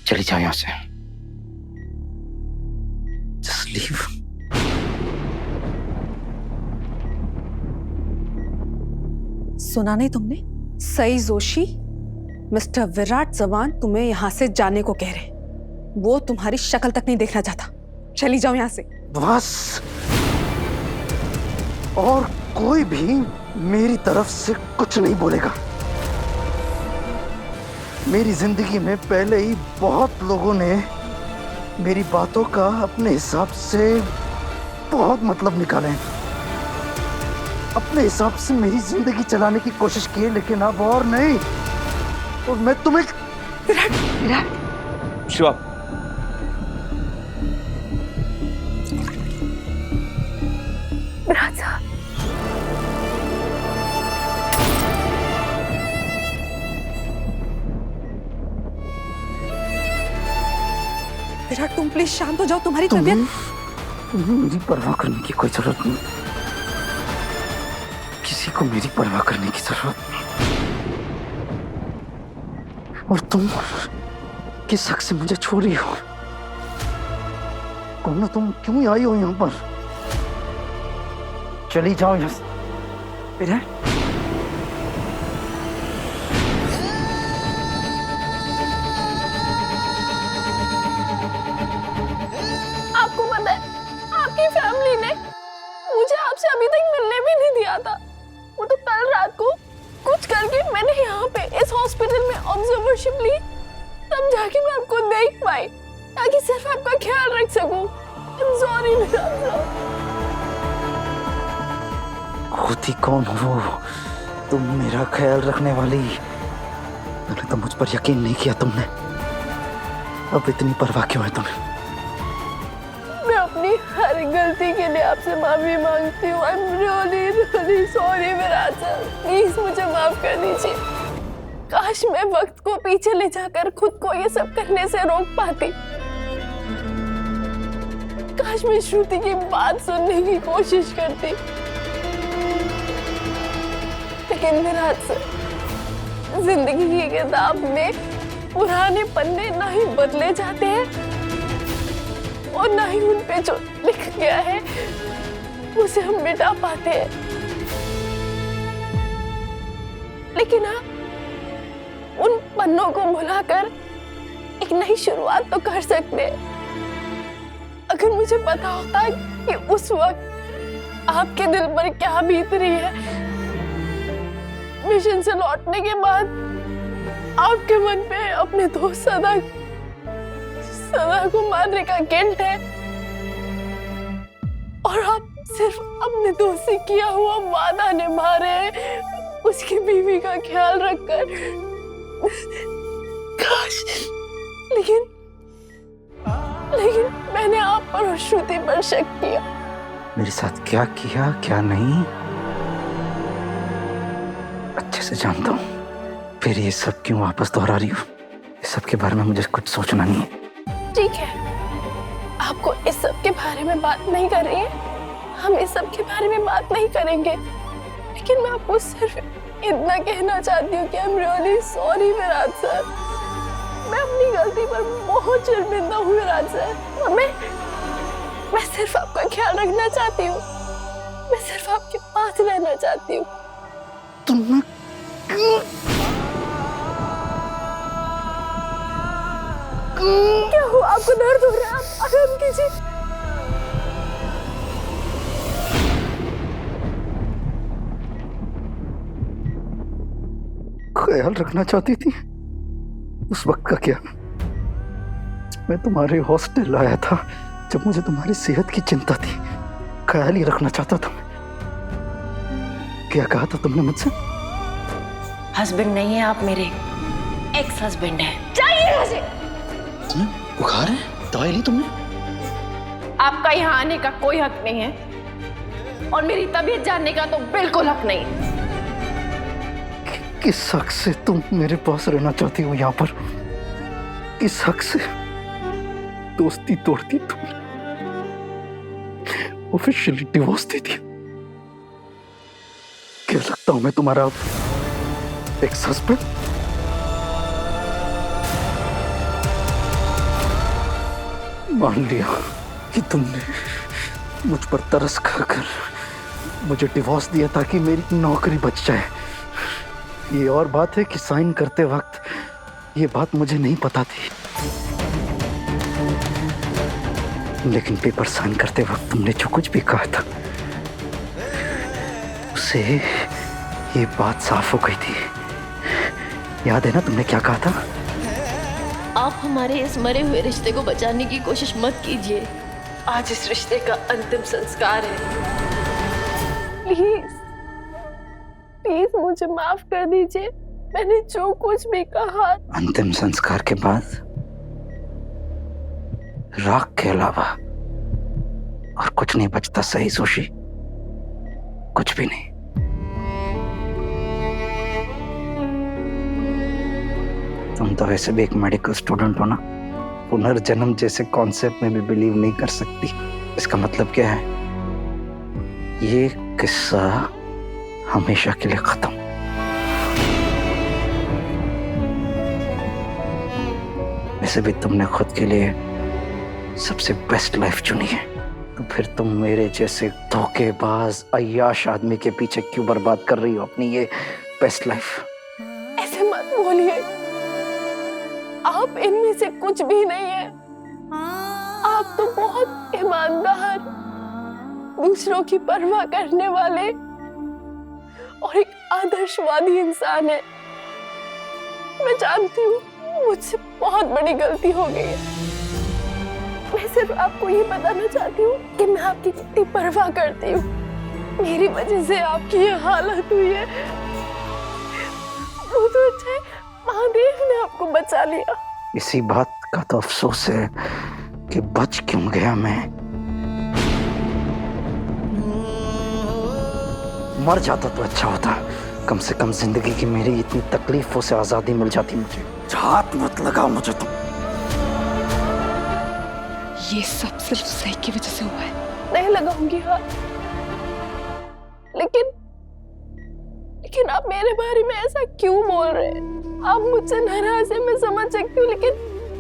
चली जाओ यहां से। Just leave. सुना नहीं तुमने? सई जोशी, मिस्टर विराट चव्हाण तुम्हें यहां से जाने को कह रहे। वो तुम्हारी शक्ल तक नहीं देखना चाहता। चली जाओ यहां से। बस, और कोई भी मेरी तरफ से कुछ नहीं बोलेगा। मेरी जिंदगी में पहले ही बहुत लोगों ने मेरी बातों का अपने हिसाब से बहुत मतलब निकाले हैं। अपने हिसाब से मेरी जिंदगी चलाने की कोशिश की है, लेकिन अब और नहीं। और मैं तुम्हें शिवा, राजा, विराट तुम प्लीज शांत हो जाओ। तुम्हारी तबीयत। तुम्हें मेरी परवाह करने की कोई जरूरत नहीं। किसी को मेरी परवाह करने की जरूरत नहीं। और तुम किस हक से मुझे छोड़ रही हो? कौन, तुम क्यों आई हो यहाँ पर? चली जाओ यहाँ से। विराट, आपको पता है, आपकी फैमिली ने मुझे आपसे अभी तक मिलने भी नहीं दिया था। वो तो कल रात को कुछ करके मैंने यहाँ पे इस हॉस्पिटल में ऑब्जर्वरशिप ली, तब जाके मैं आपको देख पाई, ताकि सिर्फ आपका ख्याल रख सकूं। I'm sorry मेरा। खुद ही कौन हो वो? तुम मेरा ख्याल रखने वाली? मैंने तो मुझ पर यकीन नहीं किया तुमने। अब इतनी परवाह क्यों है तुम्हें? मैं अपनी हर गलती के लिए आपसे माफी मांगती हूँ। I'm really sorry मेरा। प्लीज मुझे माफ कर दीजिए। काश मैं वक्त को पीछे ले जाकर खुद को ये सब करने से रोक पाती। काश मैं श्रुति की बात सुनने की कोशिश करती। लेकिन विराट सर, जिंदगी की किताब में पुराने पन्ने ना ही बदले जाते हैं और ना ही उन पे जो लिख गया है उसे हम मिटा पाते हैं। लेकिन हाँ, उन पन्नों को भुलाकर एक नई शुरुआत तो कर सकते हैं। अगर मुझे पता होता कि उस वक्त आपके दिल पर क्या बीत रही है, मिशन से लौटने के बाद आपके मन पे अपने दोस्त सदा को मारने का गिल्ट है, और आप सिर्फ अपने दोस्त से किया हुआ वादा निभा रहे हैं, उसकी बीवी का ख्याल रखकर। काश, लेकिन मैंने आप पर और श्रुति पर शक किया। मेरे साथ क्या किया क्या नहीं अच्छे से जानता हूँ। फिर ये सब क्यों वापस दोहरा रही हूँ? इस सब के बारे में मुझे कुछ सोचना नहीं है। ठीक है, आपको इस सब के बारे में बात नहीं कर रही है, हम इस सब के बारे में बात नहीं करेंगे। लेकिन मैं आपको सिर्फ इतना कहना चाहती हूँ कि I am really sorry Virat sir. मैं अपनी गलती पर बहुत शर्मिंदा हूँ विराट सर। और मैं सिर्फ आपका ख्याल रखना चाहती हूँ। मैं सिर्फ आपके पास रहना चाहती हूँ। तुम क्या हुआ? आपको दर्द हो रहा है? आप आराम कीजिए। ख्याल रखना चाहती थी? उस वक्त का क्या? मैं तुम्हारे हॉस्टल आया था जब मुझे तुम्हारी सेहत की चिंता थी। ख्याल ही रखना चाहता था मैं। क्या कहा था तुमने मुझसे? हस्बैंड नहीं है आप, मेरे एक्स हस्बैंड है। जाइए यहाँ से। तुम्हें बुखार है? दवाई ली तुमने? आपका यहाँ आने का कोई हक नहीं है और मेरी तबीयत जानने का तो बिल्कुल हक नहीं है। किस हक से तुम मेरे पास रहना चाहती हो यहाँ पर? किस हक से? दोस्ती तोड़ती तुमने, ऑफिशियली डिवोर्स दे दिया। क्या लगता हूं मैं तुम्हारा एक्स हस्बैंड? मान लिया कि तुमने मुझ पर तरस खाकर मुझे डिवोर्स दिया ताकि मेरी नौकरी बच जाए। ये और बात है कि साइन करते वक्त ये बात मुझे नहीं पता थी, लेकिन पेपर साइन करते वक्त तुमने जो कुछ भी कहा था उससे ये बात साफ हो गई थी। याद है ना तुमने क्या कहा था? आप हमारे इस मरे हुए रिश्ते को बचाने की कोशिश मत कीजिए। आज इस रिश्ते का अंतिम संस्कार है। प्लीज प्लीज मुझे माफ कर दीजिए, मैंने जो कुछ भी कहा। अंतिम संस्कार के बाद राख के अलावा और कुछ नहीं बचता। सही जोशी, कुछ भी नहीं। तुम तो वैसे भी एक मेडिकल स्टूडेंट हो ना, पुनर्जन्म जैसे कॉन्सेप्ट में भी बिलीव नहीं कर सकती। इसका मतलब क्या है? ये किस्सा हमेशा के लिए खत्म। वैसे भी तुमने खुद के लिए सबसे बेस्ट लाइफ चुनी है, तो फिर तुम मेरे जैसे धोखेबाज अय्याश आदमी के पीछे क्यों बर्बाद कर रही हो अपनी ये बेस्ट लाइफ? ऐसे मत बोलिए, आप इनमें से कुछ भी नहीं है। आप तो बहुत ईमानदार, दूसरों की परवाह करने वाले और एक आदर्शवादी इंसान है। मैं जानती हूँ मुझसे बहुत बड़ी गलती हो गई है। मैं सिर्फ आपको ये बताना चाहती हूँ कि मैं आपकी कितनी परवाह करती हूँ। मेरी वजह से आपकी ये हालत हुई है। वो तो अच्छा है महादेव ने आपको बचा लिया। इसी बात का तो अफसोस है कि बच क्यों गया मैं। मर जाता तो अच्छा होता, कम से कम जिंदगी की मेरी इतनी तकलीफों से आजादी मिल जाती मुझे। हाथ मत लगाओ मुझे तुम। ये सब सिर्फ सही की वजह से हुआ है। नहीं लगाऊंगी हाथ, लेकिन आप मेरे बारे में ऐसा क्यों बोल रहे हैं? आप मुझसे नाराज हैं, मैं समझ सकती हूँ,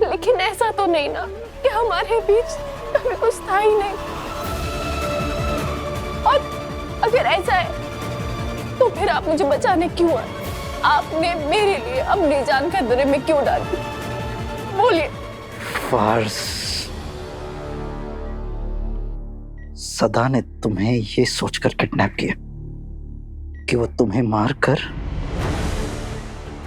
लेकिन ऐसा तो नहीं ना कि हमारे बीच कभी कुछ था ही नहीं। और अगर ऐसा है तो फिर आप मुझे बचाने क्यों आए? आपने मेरे लिए अपनी जान खतरे में क्यों डाली? बोलिए। फार्स, सदा ने तुम्हें ये सोचकर किडनैप किया कि वो तुम्हें मारकर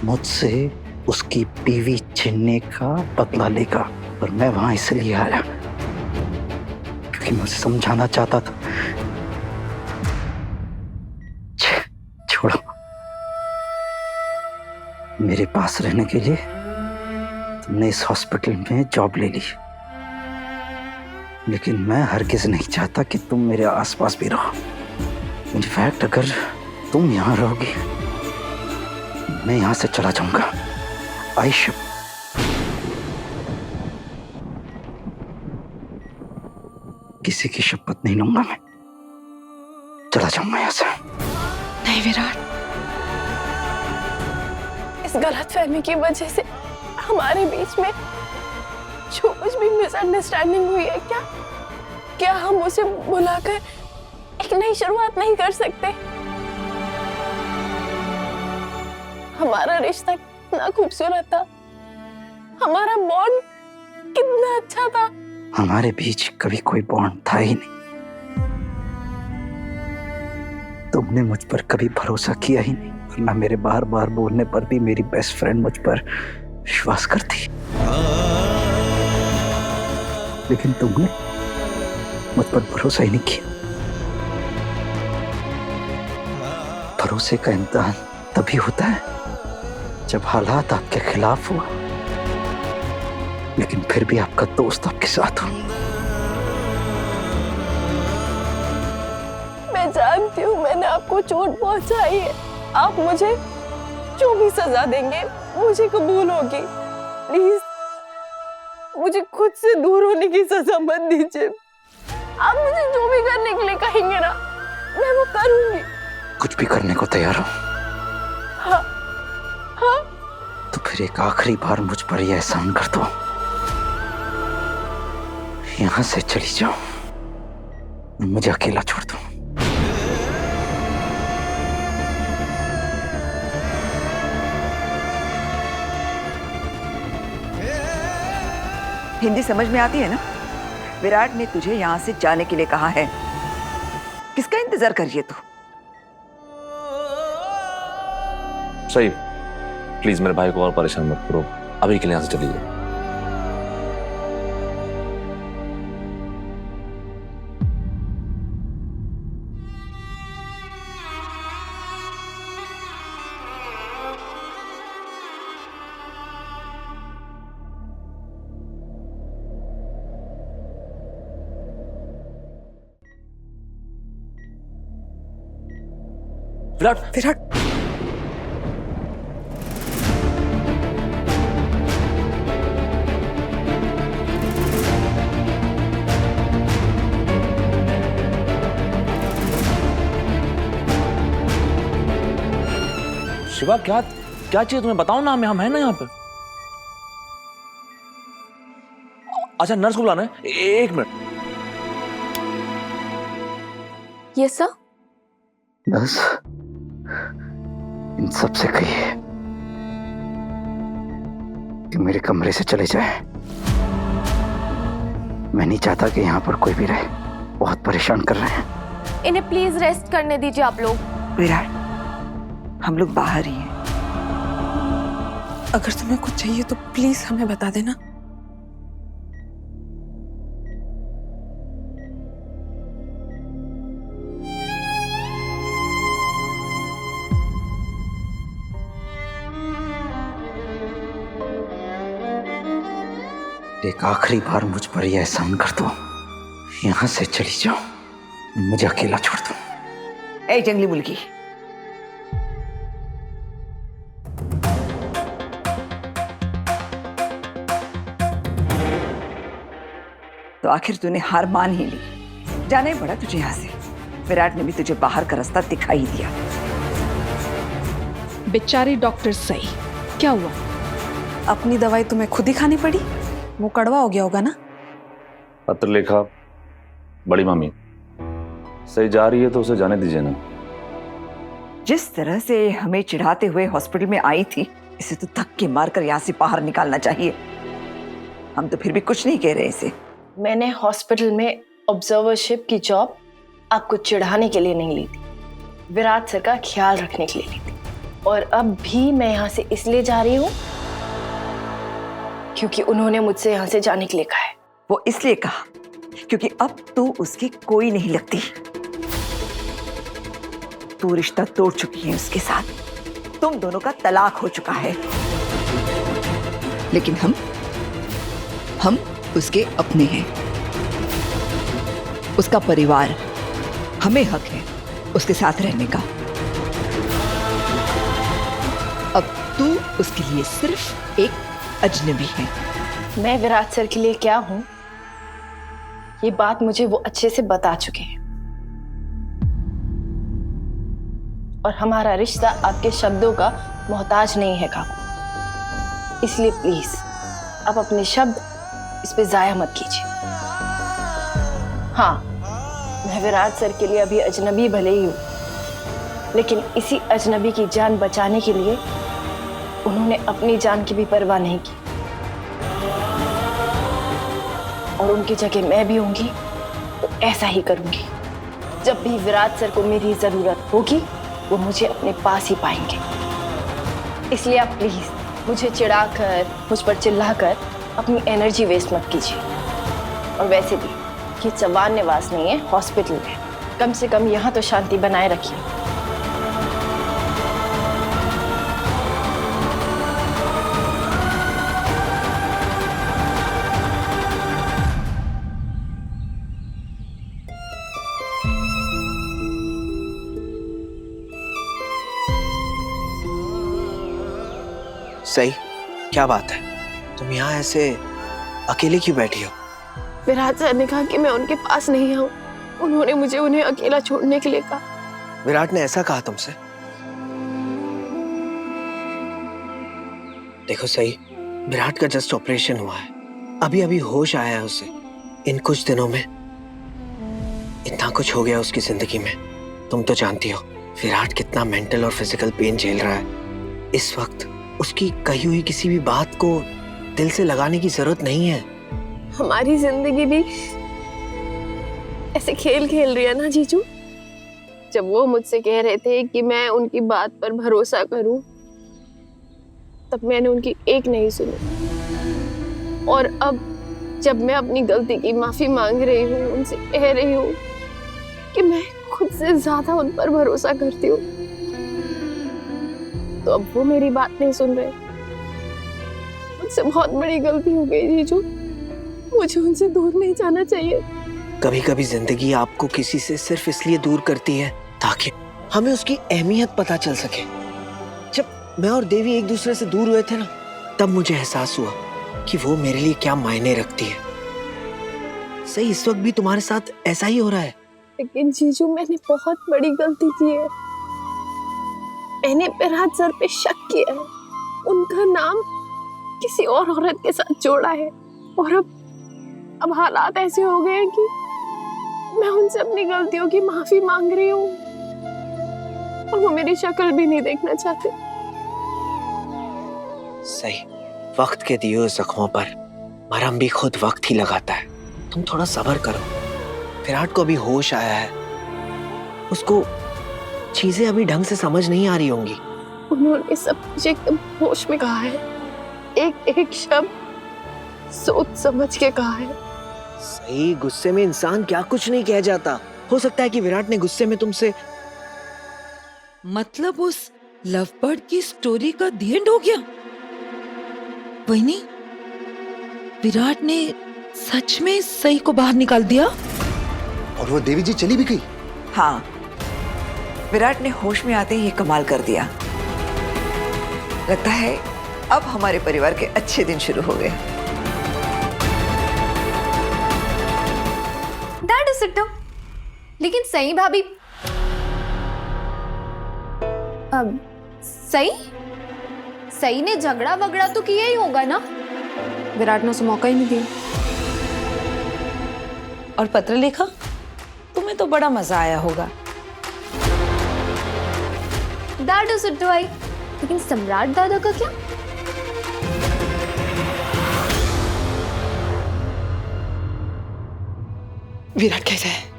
मुझसे उसकी बीवी छीनने का बदला लेगा, और मैं वहां इसलिए आया क्योंकि मैं उसे समझाना चाहता था। छोड़ो, मेरे पास रहने के लिए तुमने इस हॉस्पिटल में जॉब ले ली, लेकिन मैं हरगिज नहीं चाहता कि तुम मेरे आसपास भी रहो। इनफैक्ट अगर तुम यहां रहोगी मैं यहां से चला जाऊंगा। आयशा, किसी की शपथ नहीं लूंगा, मैं चला जाऊंगा यहां से। नहीं विराट, इस गलतफहमी की वजह से हमारे बीच में जो कुछ भी मिसअंडरस्टैंडिंग हुई है, क्या हम उसे बुलाकर एक नई शुरुआत नहीं कर सकते? हमारा रिश्ता कितना खूबसूरत था, हमारा बॉन्ड कितना अच्छा था। हमारे बीच कभी कोई बॉन्ड था ही नहीं। तुमने मुझ पर कभी भरोसा किया ही नहीं, वरना मेरे बार बार बोलने पर भी मेरी बेस्ट फ्रेंड मुझ पर विश्वास करती। लेकिन तुमने मुझ पर भरोसा ही नहीं किया। भरोसे का इम्तिहान तभी होता है जब हालात आपके खिलाफ हो, लेकिन फिर भी आपका दोस्त आपके साथ हो। मैं जानती हूँ मैंने आपको चोट पहुंचाई है। आप मुझे जो भी सजा देंगे मुझे कबूल होगी। प्लीज मुझे खुद से दूर होने की सजा मत दीजिए। आप मुझे जो भी करने के लिए कहेंगे ना, मैं वो करूंगी। कुछ भी करने को तैयार हो? हाँ, हाँ। तो फिर एक आखिरी बार मुझ पर यह एहसान कर दो, यहाँ से चली जाओ, मुझे अकेला छोड़ दो। हिंदी समझ में आती है ना? विराट ने तुझे यहाँ से जाने के लिए कहा है। किसका इंतजार कर रही है तू? सही, प्लीज मेरे भाई को और परेशान मत करो, अभी के लिए यहाँ से चली जाओ। विराट, विराट, शिवा क्या क्या चाहिए तुम्हें? बताओ ना, हम हैं ना यहाँ पे। अच्छा, नर्स को बुलाना है, एक मिनट। ये सर, बस इन सब से कहिए कि मेरे कमरे से चले जाए। मैं नहीं चाहता कि यहाँ पर कोई भी रहे, बहुत परेशान कर रहे हैं। इन्हें प्लीज रेस्ट करने दीजिए आप लोग। विराट, हम लोग बाहर ही हैं। अगर तुम्हें कुछ चाहिए तो प्लीज हमें बता देना। एक आखिरी बार मुझ पर यह एहसान कर दो, यहाँ से चली जाओ, मुझे अकेला छोड़ दो। ए जंगली मुर्गी, तो आखिर तूने हार मान ही ली। जाना ही पड़ा तुझे यहाँ से। विराट ने भी तुझे बाहर का रास्ता दिखा ही दिया। बेचारी डॉक्टर सही, क्या हुआ? अपनी दवाई तुम्हें खुद ही खानी पड़ी? मुंह कड़वा हो गया होगा ना? पत्र लिखा, बड़ी मामी सही जा रही है तो उसे जाने दीजिए ना। जिस तरह से हमें चिढ़ाते हुए हॉस्पिटल में आई थी, इसे तो धक्के मारकर यहाँ से बाहर निकालना चाहिए। हम तो फिर भी कुछ नहीं कह रहे इसे। मैंने हॉस्पिटल में ऑब्जर्वरशिप की जॉब आपको चिढ़ाने के लिए नहीं ली थी, विराट सर का ख्याल रखने के लिए ली थी। और अब भी मैं यहाँ से इसलिए जा रही हूँ क्योंकि उन्होंने मुझसे यहाँ से जाने के लिए कहा है। वो इसलिए कहा क्योंकि अब तू उसकी कोई नहीं लगती। तू रिश्ता तोड़ चुकी है उसके साथ, तुम दोनों का तलाक हो चुका है। लेकिन हम उसके अपने हैं, उसका परिवार, हमें हक है उसके साथ रहने का। अब तू उसके लिए सिर्फ एक अजनबी है। मैं विराट सर के लिए क्या हूं, ये बात मुझे वो अच्छे से बता चुके हैं। और हमारा रिश्ता आपके शब्दों का मोहताज नहीं है काकू। इसलिए प्लीज आप अपने शब्द इस पे जाया मत कीजिए। हाँ, मैं विराट सर के लिए अभी अजनबी भले ही हूं, लेकिन इसी अजनबी की जान बचाने के लिए उन्होंने अपनी जान की भी परवाह नहीं की। और उनकी जगह मैं भी होंगी तो ऐसा ही करूंगी। जब भी विराट सर को मेरी जरूरत होगी वो मुझे अपने पास ही पाएंगे। इसलिए आप प्लीज मुझे चिढ़ाकर, मुझ पर चिल्लाकर अपनी एनर्जी वेस्ट मत कीजिए। और वैसे भी ये चवान निवास नहीं है, हॉस्पिटल है, कम से कम यहाँ तो शांति बनाए रखिए। सही, क्या बात है? तुम यहाँ ऐसे अकेले क्यों बैठी हो? विराट सर ने कहा कि मैं उनके पास नहीं आऊं। उन्होंने मुझे उन्हें अकेला छोड़ने के लिए कहा। विराट ने ऐसा कहा तुमसे? देखो सही, विराट का जस्ट ऑपरेशन हुआ है, अभी अभी होश आया है उसे। इन कुछ दिनों में इतना कुछ हो गया उसकी जिंदगी में। तुम तो जानती हो विराट कितना मेंटल और फिजिकल पेन झेल रहा है इस वक्त। उसकी कही हुई किसी भी बात को दिल से लगाने की जरूरत नहीं है। हमारी जिंदगी भी ऐसे खेल खेल रही है ना जीजू। जब वो मुझसे कह रहे थे कि मैं उनकी बात पर भरोसा करूं, तब मैंने उनकी एक नहीं सुनी। और अब जब मैं अपनी गलती की माफी मांग रही हूँ, उनसे कह रही हूँ कि मैं खुद से ज्यादा उन पर भरोसा करती हूँ, तो अब वो मेरी बात नहीं सुन रहे। मुझसे बहुत बड़ी गलती हो गई जीजू, मुझे उनसे दूर नहीं जाना चाहिए। कभी कभी जिंदगी आपको किसी से सिर्फ इसलिए दूर करती है ताकि हमें उसकी अहमियत पता चल सके। जब मैं और देवी एक दूसरे से दूर हुए थे ना, तब मुझे एहसास हुआ कि वो मेरे लिए क्या मायने रखती है। सही इस वक्त भी तुम्हारे साथ ऐसा ही हो रहा है। लेकिन जीजू मैंने बहुत बड़ी गलती की है। मैंने विराट सर पे शक किया है, उनका नाम किसी और औरत के साथ जोड़ा है, और अब हालात ऐसे हो गए हैं कि मैं उनसे अपनी गलतियों की माफी मांग रही हूँ और वो मेरी शक्ल भी नहीं देखना चाहते। सही, वक्त के दिए हुए जख्मों पर मरहम भी खुद वक्त ही लगाता है। तुम थोड़ा सब्र करो। विराट को अभी होश आया है, उसको चीजें अभी ढंग से समझ नहीं आ रही होंगी। उन्होंने सब कुछ एकदम होश में कहा है, एक एक शब्द सोच समझ के कहा है। सही, गुस्से में इंसान क्या कुछ नहीं कह जाता। हो सकता है कि विराट ने गुस्से में तुमसे। मतलब उस लव बर्ड की स्टोरी का द एंड हो गया? वही नहीं, विराट ने सच में सही को बाहर निकाल दिया और वो देवी जी चली भी गई। हाँ, विराट ने होश में आते ही ये कमाल कर दिया। लगता है अब हमारे परिवार के अच्छे दिन शुरू हो गए। That is it. लेकिन सही भाभी, अब सही ने झगड़ा वगड़ा तो किया ही होगा ना? विराट ने उसे मौका ही नहीं दिया। और पत्र लिखा, तुम्हें तो बड़ा मजा आया होगा। दैट इज इट भाई। लेकिन सम्राट दादा का क्या? विराट कैसा है?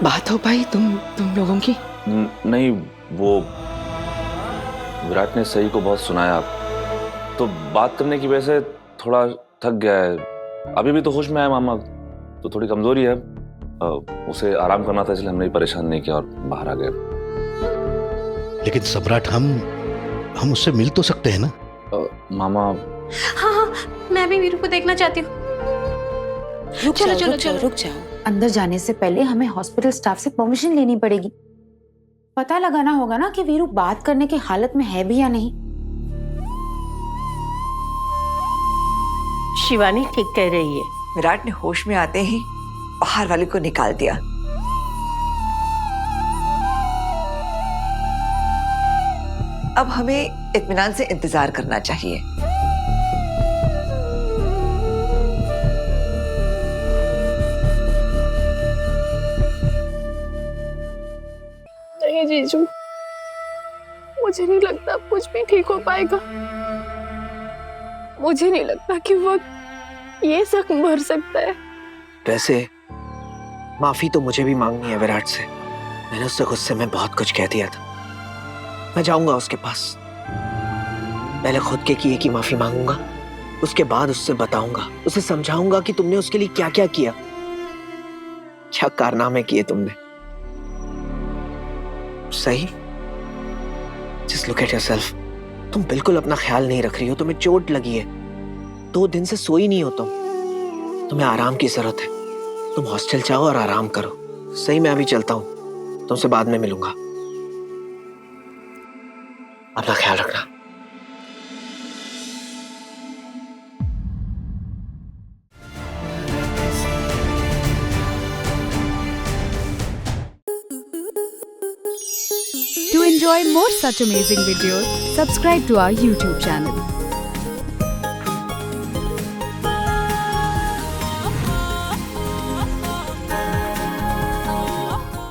बात हो पाई तुम लोगों की? नहीं, वो विराट ने सही को बहुत सुनाया, तो बात करने की वजह से थोड़ा थक गया है। अभी भी तो होश में आया मामा, तो थोड़ी कमजोरी है, उसे आराम करना था, इसलिए हमने परेशान नहीं किया और बाहर आ गए। लेकिन सम्राट, हम उससे मिल तो सकते हैं ना? मामा। हाँ, मैं भी वीरू को देखना चाहती हूँ। रुक जाओ। अंदर जाने से पहले हमें हॉस्पिटल स्टाफ से परमिशन लेनी पड़ेगी। पता लगाना होगा ना कि वीरू बात करने की हालत में है भी या नहीं। शिवानी ठीक कह रही है। विराट ने होश में आते ही बाहर वाले को निकाल दिया। अब हमें इत्मीनान से इंतजार करना चाहिए। नहीं जीजू, मुझे नहीं लगता कुछ भी ठीक हो पाएगा। मुझे नहीं लगता कि वक्त ये जख्म भर सकता है। वैसे माफी तो मुझे भी मांगनी है विराट से। मैंने उससे गुस्से में बहुत कुछ कह दिया था। मैं जाऊंगा उसके पास, पहले खुद के किए की माफी मांगूंगा, उसके बाद उससे बताऊंगा, उसे समझाऊंगा कि तुमने उसके लिए क्या क्या किया, क्या कारनामे किए तुमने। सही, जस्ट लुक एट योरसेल्फ। तुम बिल्कुल अपना ख्याल नहीं रख रही हो, तुम्हें चोट लगी है, 2 दिन से सोई नहीं हो तुम, तुम्हें आराम की जरूरत है। तुम हॉस्टल जाओ और आराम करो। सही, मैं अभी चलता हूँ, तुमसे बाद में मिलूंगा। अपना ख्याल रखना। To enjoy more such amazing videos, subscribe to our YouTube channel.